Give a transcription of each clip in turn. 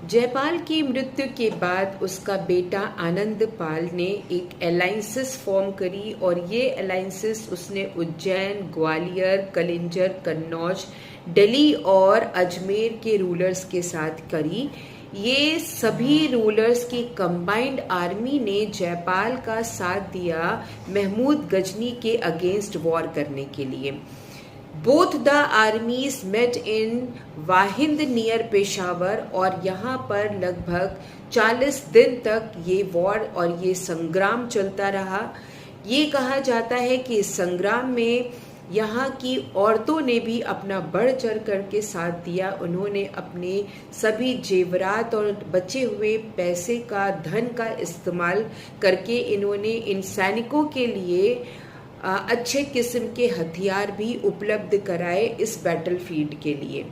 जयपाल की मृत्यु के बाद उसका बेटा आनंदपाल ने एक अलायंसेस फॉर्म करी और ये अलायंसेस उसने उज्जैन, ग्वालियर, कलिंजर, कन्नौज, दिल्ली और अजमेर के रूलर्स के साथ करी। ये सभी रूलर्स की कंबाइंड आर्मी ने जयपाल का साथ दिया महमूद गजनी के अगेंस्ट वॉर करने के लिए। Both the armies met in Waihind near Peshawar और यहाँ पर लगभग 40 दिन तक ये वॉर और ये संग्राम चलता रहा। ये कहा जाता है कि इस संग्राम में यहाँ की औरतों ने भी अपना बढ़ चढ़ करके साथ दिया। उन्होंने अपने सभी जेवरात और बचे हुए पैसे का, धन का इस्तेमाल करके इन्होंने इन सैनिकों के लिए अच्छे किस्म के हथियार भी उपलब्ध कराए इस बैटलफील्ड के लिए।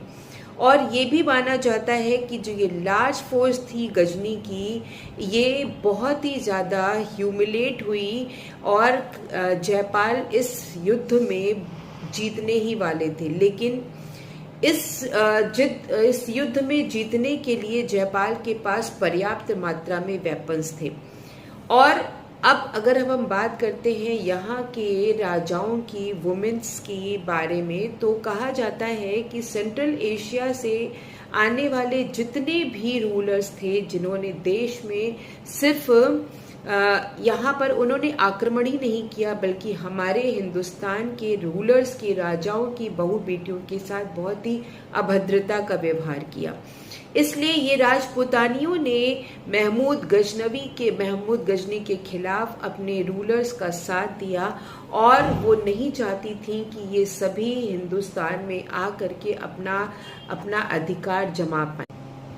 और ये भी माना जाता है कि जो ये लार्ज फोर्स थी गजनी की, ये बहुत ही ज़्यादा ह्यूमिलेट हुई और जयपाल इस युद्ध में जीतने ही वाले थे। लेकिन इस युद्ध में जीतने के लिए जयपाल के पास पर्याप्त मात्रा में वेपन्स थे। और अब अगर हम बात करते हैं यहाँ के राजाओं की, वुमेन्स की बारे में, तो कहा जाता है कि सेंट्रल एशिया से आने वाले जितने भी रूलर्स थे जिन्होंने देश में सिर्फ यहाँ पर उन्होंने आक्रमण ही नहीं किया बल्कि हमारे हिंदुस्तान के रूलर्स की, राजाओं की बहू बेटियों के साथ बहुत ही अभद्रता का व्यवहार किया। इसलिए ये राजपूतानियों ने महमूद गजनी के खिलाफ अपने रूलर्स का साथ दिया और वो नहीं चाहती थी कि ये सभी हिंदुस्तान में आ करके अपना अधिकार जमा पाए।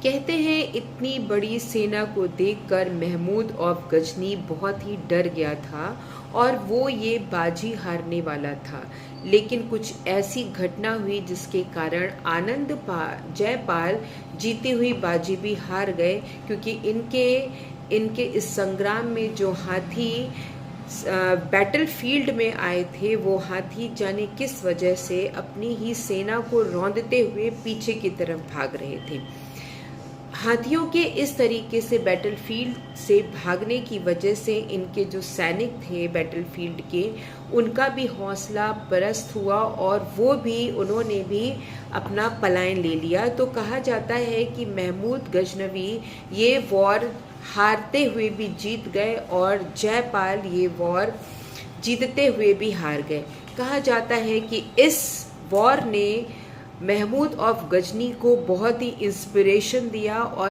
कहते हैं इतनी बड़ी सेना को देखकर महमूद ऑफ गजनी बहुत ही डर गया था और वो ये बाजी हारने वाला था। लेकिन कुछ ऐसी घटना हुई जिसके कारण जयपाल जीती हुई बाजी भी हार गए, क्योंकि इनके इस संग्राम में जो हाथी बैटलफील्ड में आए थे, वो हाथी जाने किस वजह से अपनी ही सेना को रौंदते हुए पीछे की तरफ भाग रहे थे। हाथियों के इस तरीके से बैटलफील्ड से भागने की वजह से इनके जो सैनिक थे बैटलफील्ड के, उनका भी हौसला पस्त हुआ और उन्होंने भी अपना पलायन ले लिया। तो कहा जाता है कि महमूद गजनवी ये वॉर हारते हुए भी जीत गए और जयपाल ये वॉर जीतते हुए भी हार गए। कहा जाता है कि इस वॉर ने महमूद ऑफ गजनी को बहुत ही इंस्पिरेशन दिया और